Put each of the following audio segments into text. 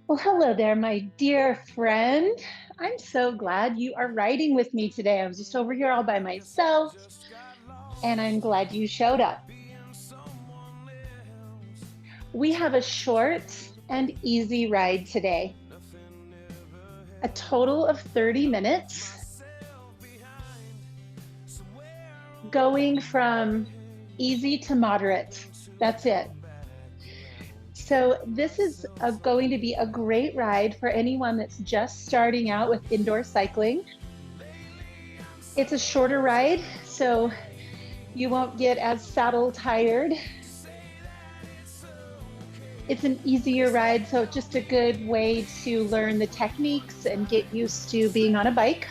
Well, hello there, my dear friend. I'm so glad you are riding with me today. I was just over here all by myself, and I'm glad you showed up. We have a short and easy ride today, a total of 30 minutes, going from easy to moderate. That's it. So, this is going to be a great ride for anyone that's just starting out with indoor cycling. It's a shorter ride, so you won't get as saddle tired. It's an easier ride, so it's just a good way to learn the techniques and get used to being on a bike.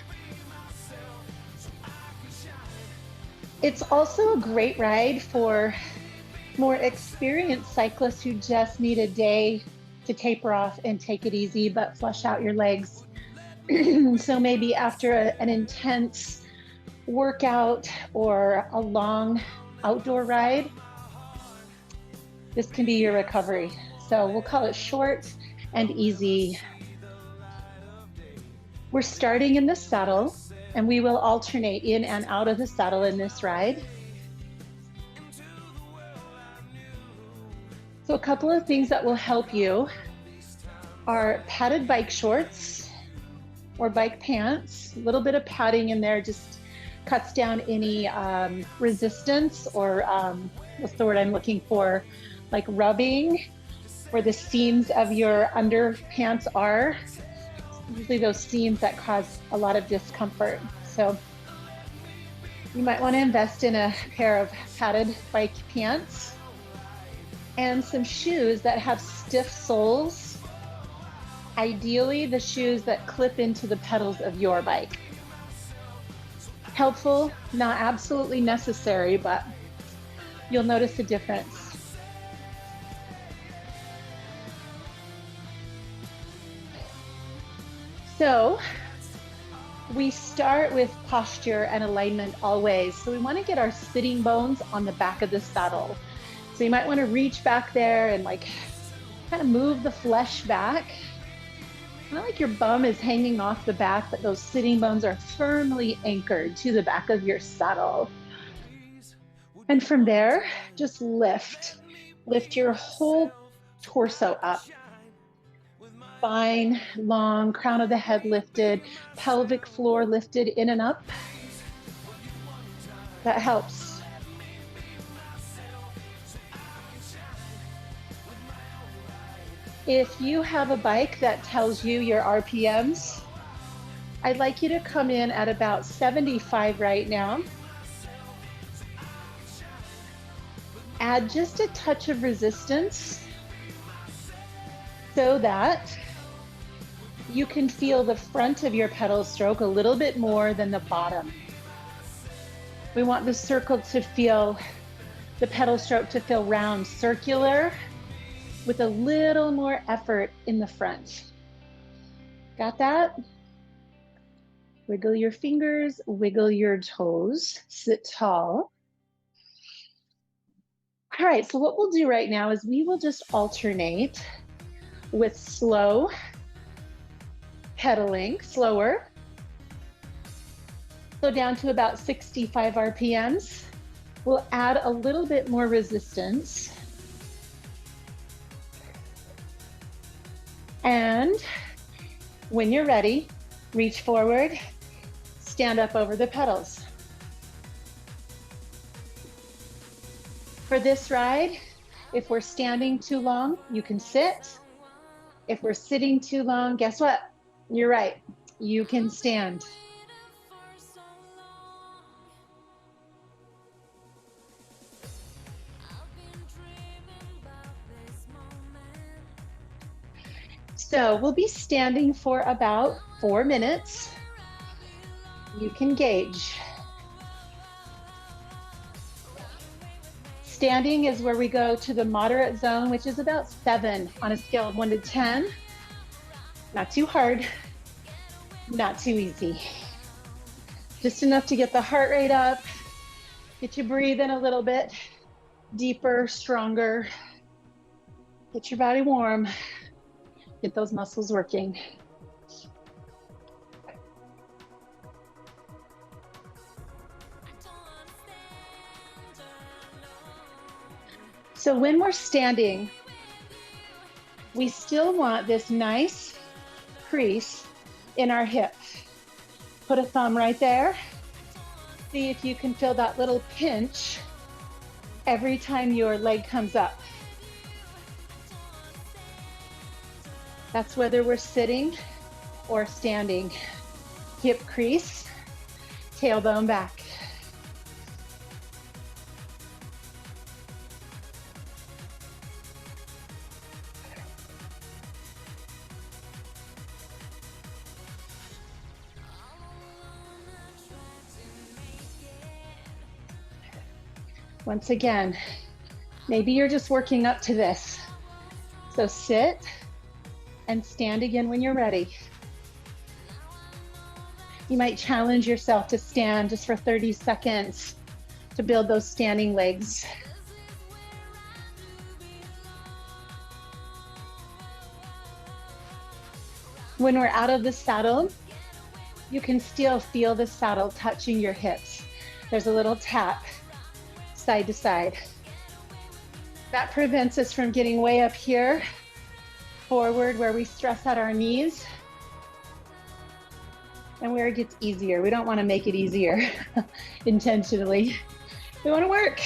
It's also a great ride for more experienced cyclists who just need a day to taper off and take it easy, but flush out your legs. So maybe after an intense workout or a long outdoor ride, this can be your recovery. So we'll call it short and easy. We're starting in the saddle, and we will alternate in and out of the saddle in this ride. So a couple of things that will help you are padded bike shorts or bike pants. A little bit of padding in there just cuts down any resistance or what's the word I'm looking for? Like rubbing where the seams of your underpants are. Usually those seams that cause a lot of discomfort. So you might want to invest in a pair of padded bike pants and some shoes that have stiff soles. Ideally, the shoes that clip into the pedals of your bike. Helpful, not absolutely necessary, but you'll notice a difference. So we start with posture and alignment always. So we want to get our sitting bones on the back of the saddle. So you might want to reach back there and like kind of move the flesh back. Kind of like your bum is hanging off the back, but those sitting bones are firmly anchored to the back of your saddle. And from there, just lift. Lift your whole torso up. Spine long, crown of the head lifted, pelvic floor lifted in and up. That helps. If you have a bike that tells you your RPMs, I'd like you to come in at about 75 right now. Add just a touch of resistance so that you can feel the front of your pedal stroke a little bit more than the bottom. We want the circle to feel, the pedal stroke to feel round, circular, with a little more effort in the front. Got that? Wiggle your fingers, wiggle your toes, sit tall. All right, so what we'll do right now is we will just alternate with slow pedaling, slower. So down to about 65 RPMs. We'll add a little bit more resistance. And when you're ready, reach forward, stand up over the pedals. For this ride, if we're standing too long, you can sit. If we're sitting too long, guess what? You're right, you can stand. So we'll be standing for about 4 minutes. You can gauge. Standing is where we go to the moderate zone, which is about 7 on a scale of 1 to 10. Not too hard, not too easy. Just enough to get the heart rate up, get you breathing a little bit deeper, stronger, get your body warm. Get those muscles working. So when we're standing, we still want this nice crease in our hip. Put a thumb right there. See if you can feel that little pinch every time your leg comes up. That's whether we're sitting or standing. Hip crease, tailbone back. Once again, maybe you're just working up to this. So sit and stand again when you're ready. You might challenge yourself to stand just for 30 seconds to build those standing legs. When we're out of the saddle, you can still feel the saddle touching your hips. There's a little tap side to side. That prevents us from getting way up here, forward, where we stress out our knees, and where it gets easier. We don't want to make it easier intentionally. We want to work.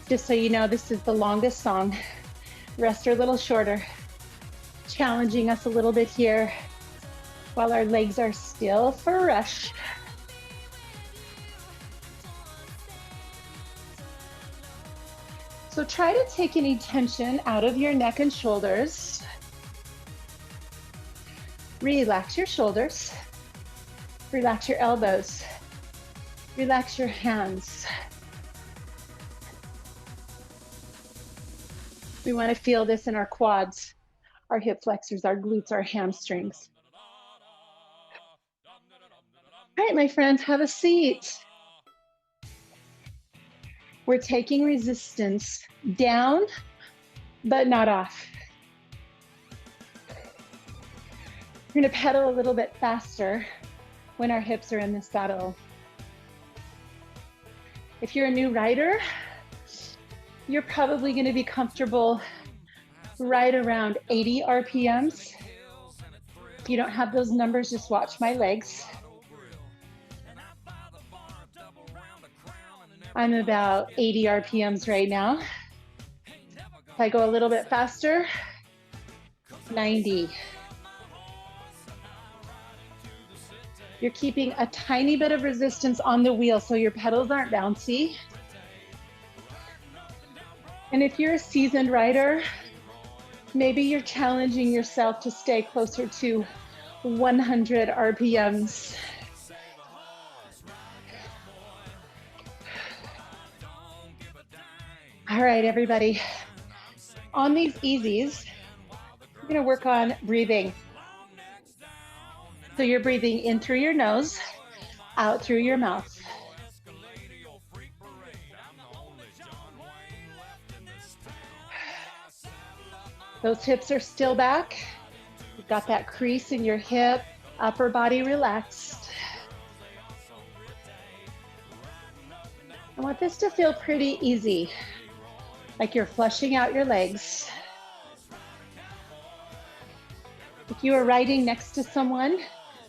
Just so you know, this is the longest song. The rest are a little shorter, challenging us a little bit here while our legs are still fresh. So try to take any tension out of your neck and shoulders. Relax your shoulders. Relax your elbows. Relax your hands. We want to feel this in our quads, our hip flexors, our glutes, our hamstrings. All right, my friends, have a seat. We're taking resistance down, but not off. We're going to pedal a little bit faster when our hips are in the saddle. If you're a new rider, you're probably going to be comfortable right around 80 RPMs. If you don't have those numbers, just watch my legs. I'm about 80 RPMs right now. If I go a little bit faster, 90. You're keeping a tiny bit of resistance on the wheel so your pedals aren't bouncy. And if you're a seasoned rider, maybe you're challenging yourself to stay closer to 100 RPMs. All right, everybody. On these easies, we're going to work on breathing. So you're breathing in through your nose, out through your mouth. Those hips are still back. You've got that crease in your hip, upper body relaxed. I want this to feel pretty easy, like you're flushing out your legs. If you are riding next to someone,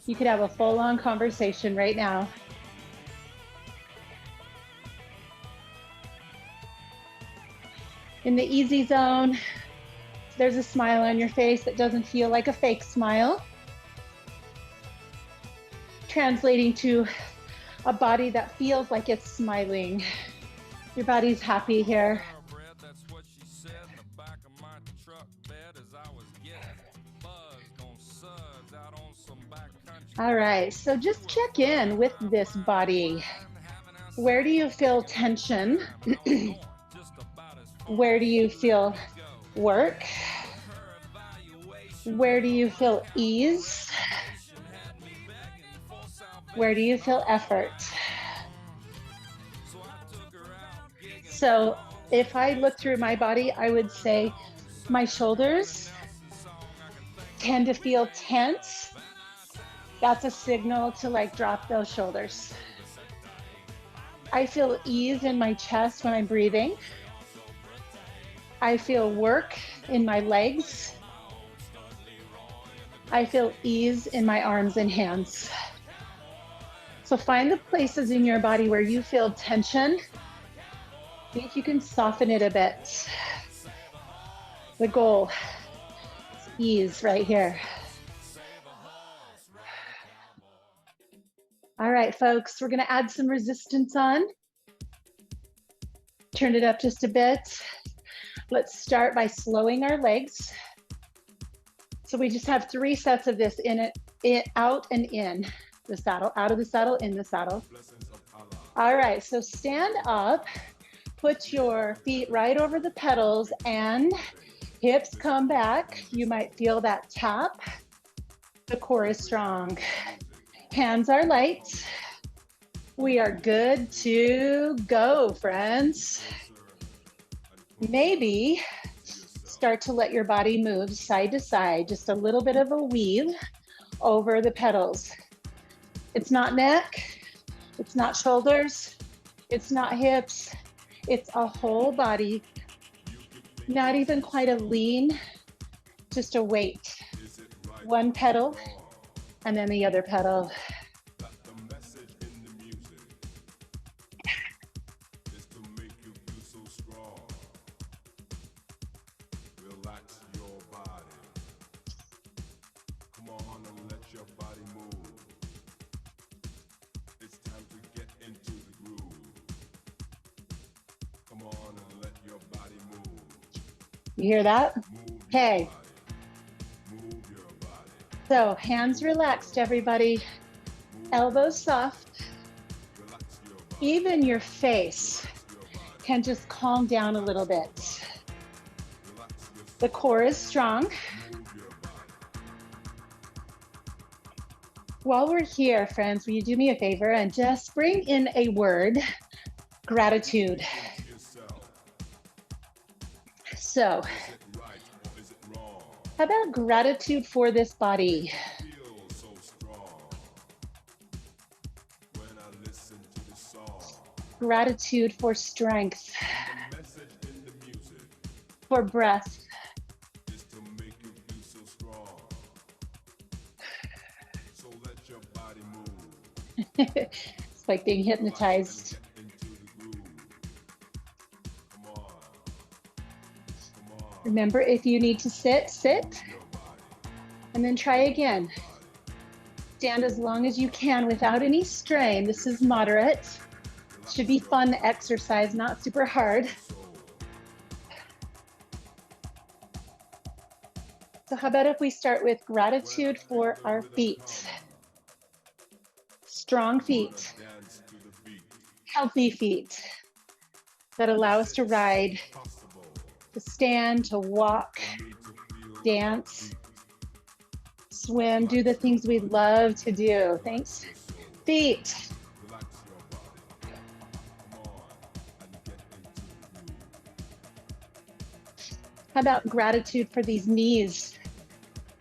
you could have a full-on conversation right now. In the easy zone, there's a smile on your face that doesn't feel like a fake smile. Translating to a body that feels like it's smiling. Your body's happy here. All right, so just check in with this body. Where do you feel tension? Where do you feel work? Where do you feel ease? Where do you feel effort? So if I look through my body, I would say my shoulders tend to feel tense. That's a signal to like drop those shoulders. I feel ease in my chest when I'm breathing. I feel work in my legs. I feel ease in my arms and hands. So find the places in your body where you feel tension. See if you can soften it a bit. The goal is ease right here. All right, folks, we're gonna add some resistance on. Turn it up just a bit. Let's start by slowing our legs. So we just have 3 sets of this out and in the saddle, out of the saddle, in the saddle. All right, so stand up, put your feet right over the pedals and hips come back. You might feel that tap. The core is strong. Hands are light. We are good to go, friends. Maybe start to let your body move side to side, just a little bit of a weave over the pedals. It's not neck, it's not shoulders, it's not hips, it's a whole body, not even quite a lean, just a weight. One pedal and then the other pedal. You hear that? Okay. So hands relaxed, everybody. Elbows soft. Even your face can just calm down a little bit. The core is strong. While we're here, friends, will you do me a favor and just bring in a word, gratitude. So, how about gratitude for this body? Gratitude for strength, for breath. It's like being hypnotized. Remember, if you need to sit, sit, and then try again. Stand as long as you can without any strain. This is moderate. Should be fun exercise, not super hard. So how about if we start with gratitude for our feet? Strong feet, healthy feet that allow us to ride, to stand, to walk, dance, swim, do the things we love to do. Thanks, feet. How about gratitude for these knees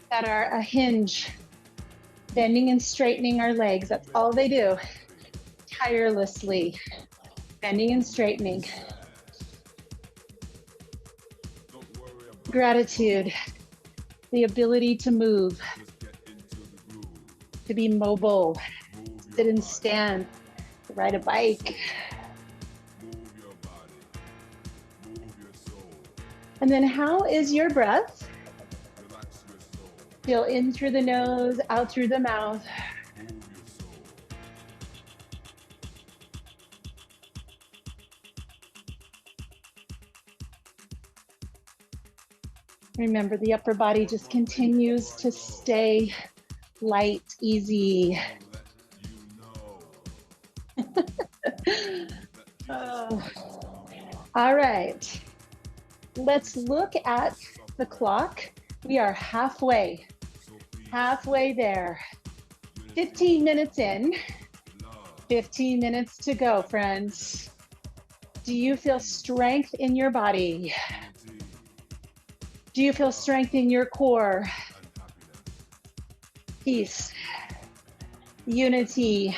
that are a hinge, bending and straightening our legs. That's all they do, tirelessly, bending and straightening. Gratitude, the ability to move, to be mobile, sit and stand, to ride a bike. And then how is your breath? Feel in through the nose, out through the mouth. Remember, the upper body just continues to stay light, easy. All right, let's look at the clock. We are halfway there. 15 minutes in. 15 minutes to go, friends. Do you feel strength in your body? Do you feel strength in your core? Peace, unity,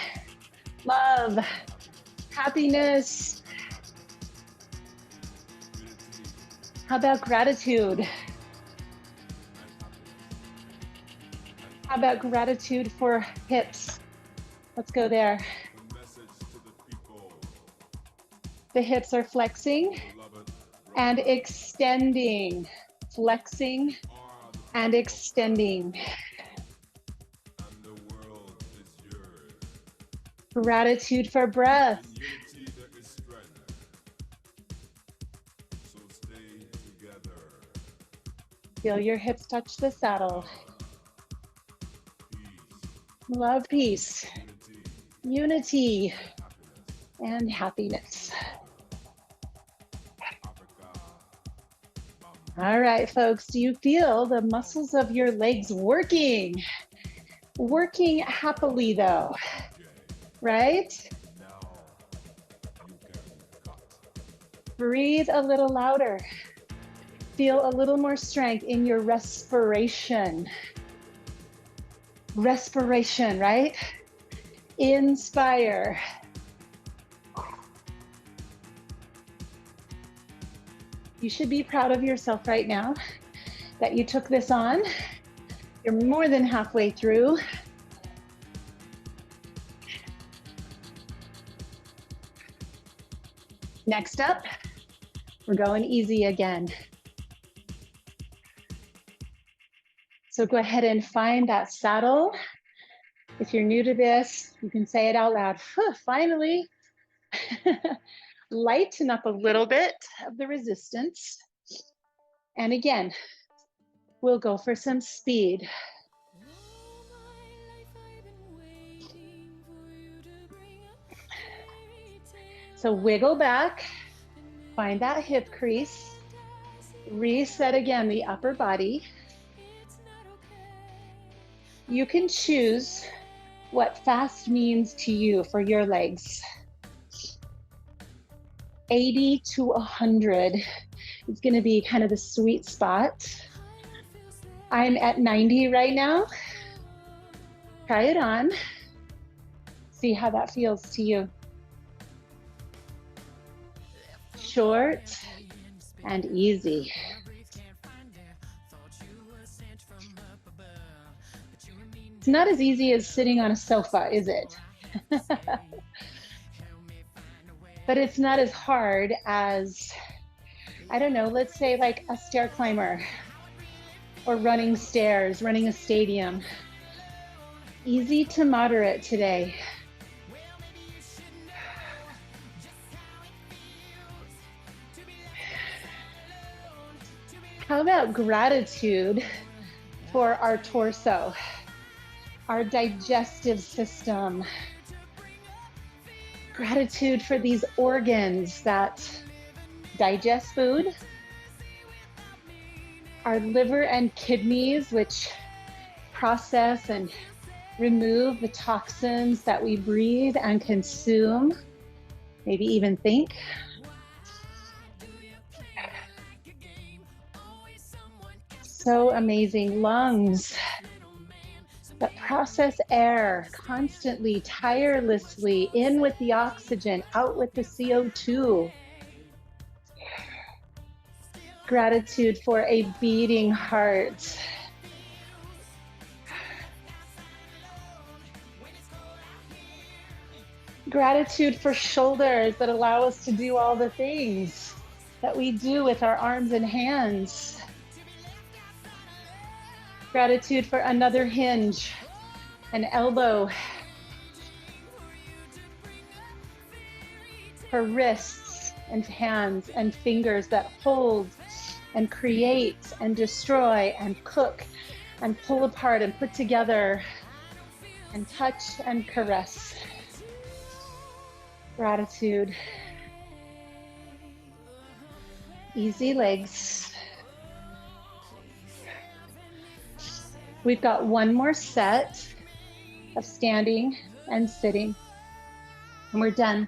love, happiness. How about gratitude? How about gratitude for hips? Let's go there. The hips are flexing and extending, flexing and extending. Gratitude for breath. Feel your hips touch the saddle. Love, peace, unity, and happiness. All right, folks, do you feel the muscles of your legs working? Working happily though, right? Breathe a little louder. Feel a little more strength in your respiration. Respiration, right? Inspire. You should be proud of yourself right now that you took this on. You're more than halfway through. Next up, we're going easy again. So go ahead and find that saddle. If you're new to this, you can say it out loud. Finally. Lighten up a little bit of the resistance. And again, we'll go for some speed. So wiggle back, find that hip crease, reset again the upper body. You can choose what fast means to you for your legs. 80 to 100 is going to be kind of the sweet spot. I'm at 90 right now. Try it on. See how that feels to you. Short and easy. It's not as easy as sitting on a sofa, is it? But it's not as hard as, I don't know, let's say like a stair climber or running stairs, running a stadium. Easy to moderate today. How about gratitude for our torso, our digestive system? Gratitude for these organs that digest food, our liver and kidneys, which process and remove the toxins that we breathe and consume, maybe even think. So amazing. Lungs that process air constantly, tirelessly, in with the oxygen, out with the CO2. Gratitude for a beating heart. Gratitude for shoulders that allow us to do all the things that we do with our arms and hands. Gratitude for another hinge, an elbow, for wrists and hands and fingers that hold and create and destroy and cook and pull apart and put together and touch and caress. Gratitude. Easy legs. We've got one more set of standing and sitting. And we're done.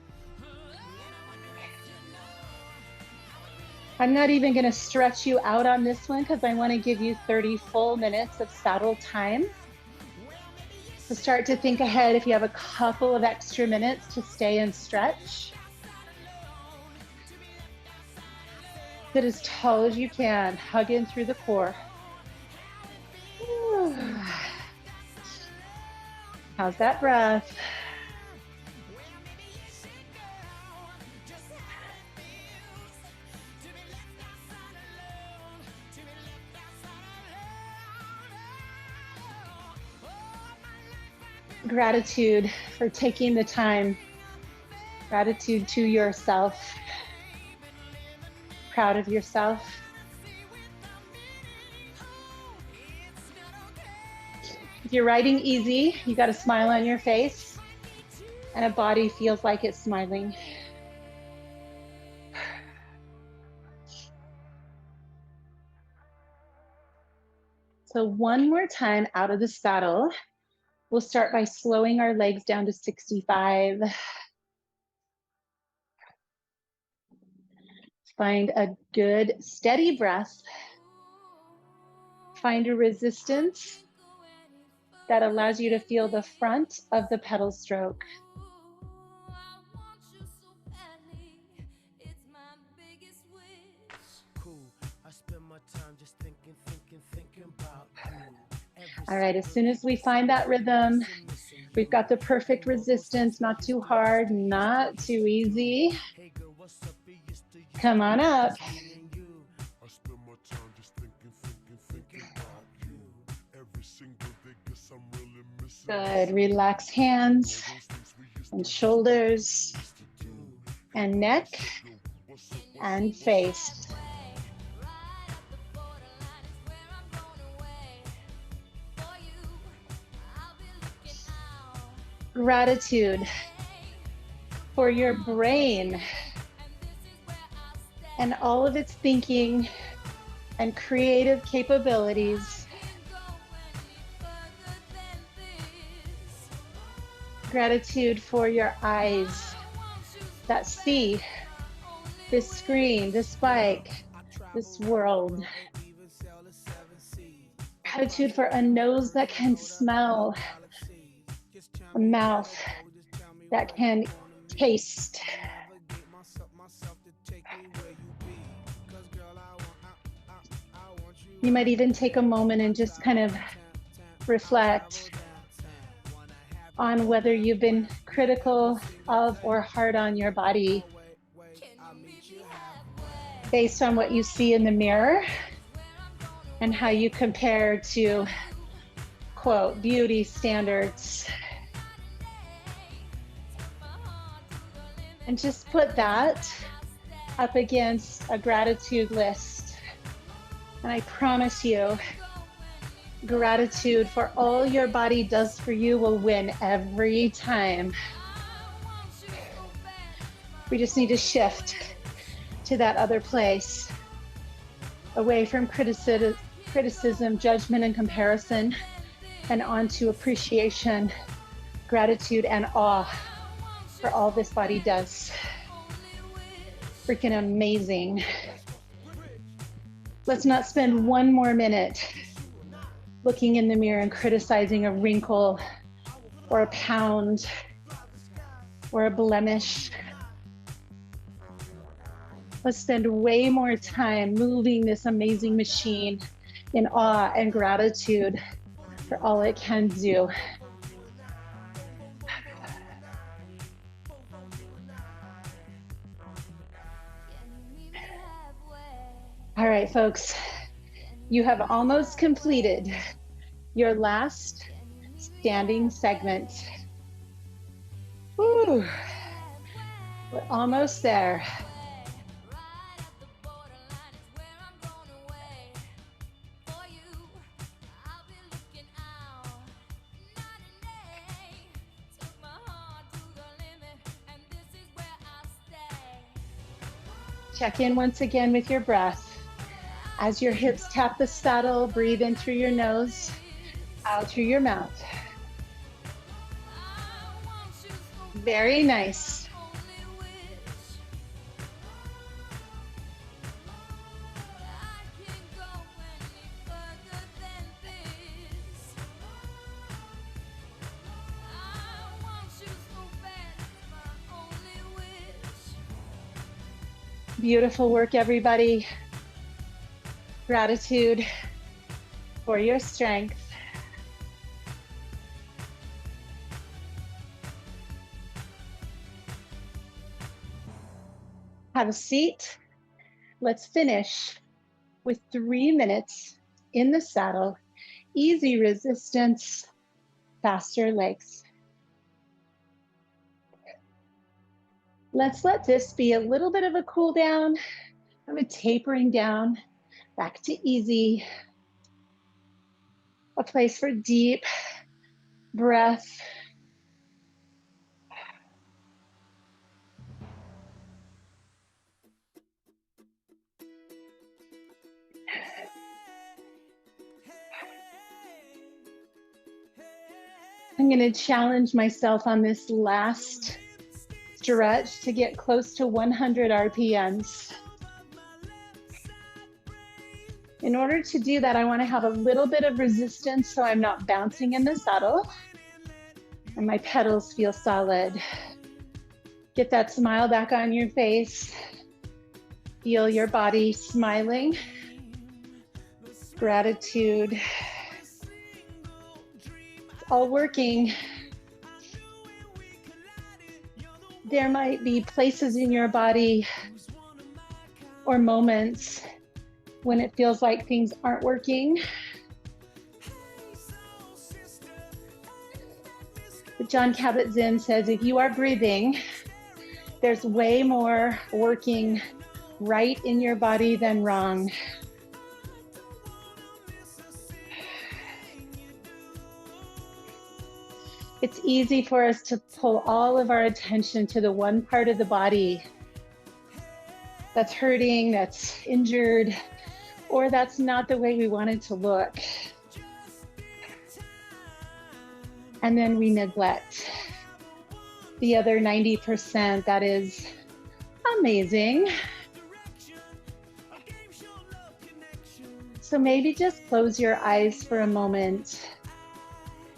I'm not even going to stretch you out on this one because I want to give you 30 full minutes of saddle time. So start to think ahead if you have a couple of extra minutes to stay and stretch. Sit as tall as you can, hug in through the core. How's that breath? Gratitude for taking the time. Gratitude to yourself. Proud of yourself. If you're riding easy, you got a smile on your face and a body feels like it's smiling. So one more time out of the saddle. We'll start by slowing our legs down to 65. Find a good steady breath. Find a resistance that allows you to feel the front of the pedal stroke. All right, as soon as we find that rhythm, we've got the perfect resistance, not too hard, not too easy. Come on up. Good, relax hands and shoulders and neck and face. Gratitude for your brain and all of its thinking and creative capabilities. Gratitude for your eyes that see this screen, this bike, this world. Gratitude for a nose that can smell, a mouth that can taste. You might even take a moment and just kind of reflect on whether you've been critical of or hard on your body based on what you see in the mirror and how you compare to, quote, beauty standards. And just put that up against a gratitude list. And I promise you, gratitude for all your body does for you will win every time. We just need to shift to that other place, away from criticism, judgment, and comparison, and onto appreciation, gratitude, and awe for all this body does. Freaking amazing. Let's not spend one more minute looking in the mirror and criticizing a wrinkle or a pound or a blemish. Let's spend way more time moving this amazing machine in awe and gratitude for all it can do. All right, folks, you have almost completed your last standing segment. Woo. We're almost there. Check in once again with your breath. As your hips tap the saddle, breathe in through your nose, out through your mouth. Very nice. Beautiful work, everybody. Gratitude for your strength. Have a seat. Let's finish with 3 minutes in the saddle. Easy resistance, faster legs. Let's let this be a little bit of a cool down, of a tapering down, back to easy. A place for deep breath. I'm going to challenge myself on this last stretch to get close to 100 RPMs. In order to do that, I want to have a little bit of resistance so I'm not bouncing in the saddle and my pedals feel solid. Get that smile back on your face. Feel your body smiling. Gratitude. It's all working. There might be places in your body or moments when it feels like things aren't working. But Jon Kabat-Zinn says, if you are breathing, there's way more working right in your body than wrong. It's easy for us to pull all of our attention to the one part of the body that's hurting, that's injured, or that's not the way we want it to look. And then we neglect the other 90% that is amazing. So maybe just close your eyes for a moment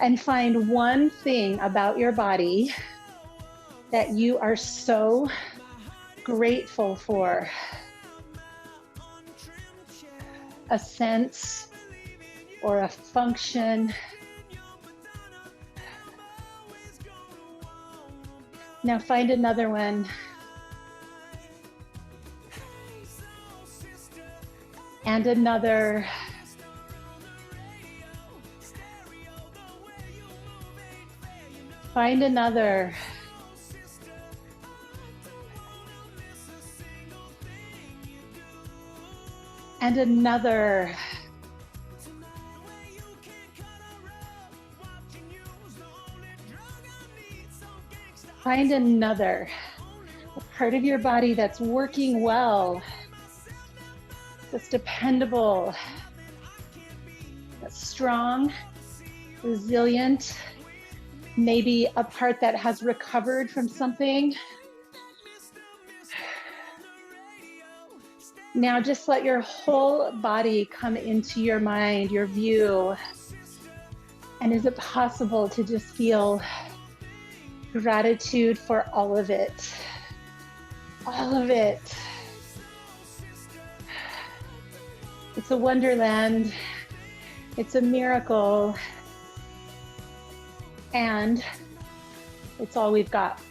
and find one thing about your body that you are so grateful for. A sense or a function. Now find another one. And another. Find another. And another. Find another. A part of your body that's working well, that's dependable, that's strong, resilient. Maybe a part that has recovered from something. Now just let your whole body come into your mind, your view. And is it possible to just feel gratitude for all of it? All of it. It's a wonderland. It's a miracle. And it's all we've got.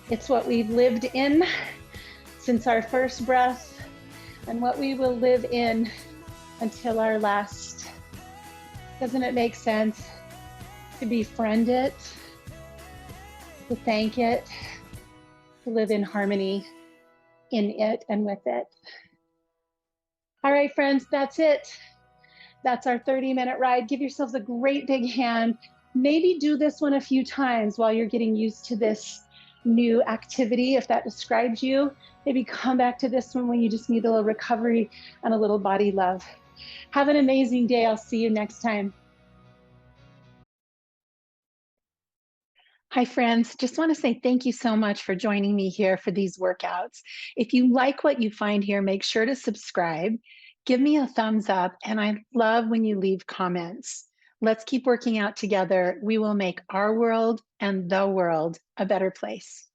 It's what we've lived in since our first breath and what we will live in until our last. Doesn't it make sense to befriend it, to thank it, to live in harmony in it and with it? All right, friends, that's it. That's our 30-minute ride. Give yourselves a great big hand. Maybe do this one a few times while you're getting used to this new activity, if that describes you. Maybe come back to this one when you just need a little recovery and a little body love. Have an amazing day. I'll see you next time. Hi, friends. Just want to say thank you so much for joining me here for these workouts. If you like what you find here, make sure to subscribe, give me a thumbs up, and I love when you leave comments. Let's keep working out together. We will make our world and the world a better place.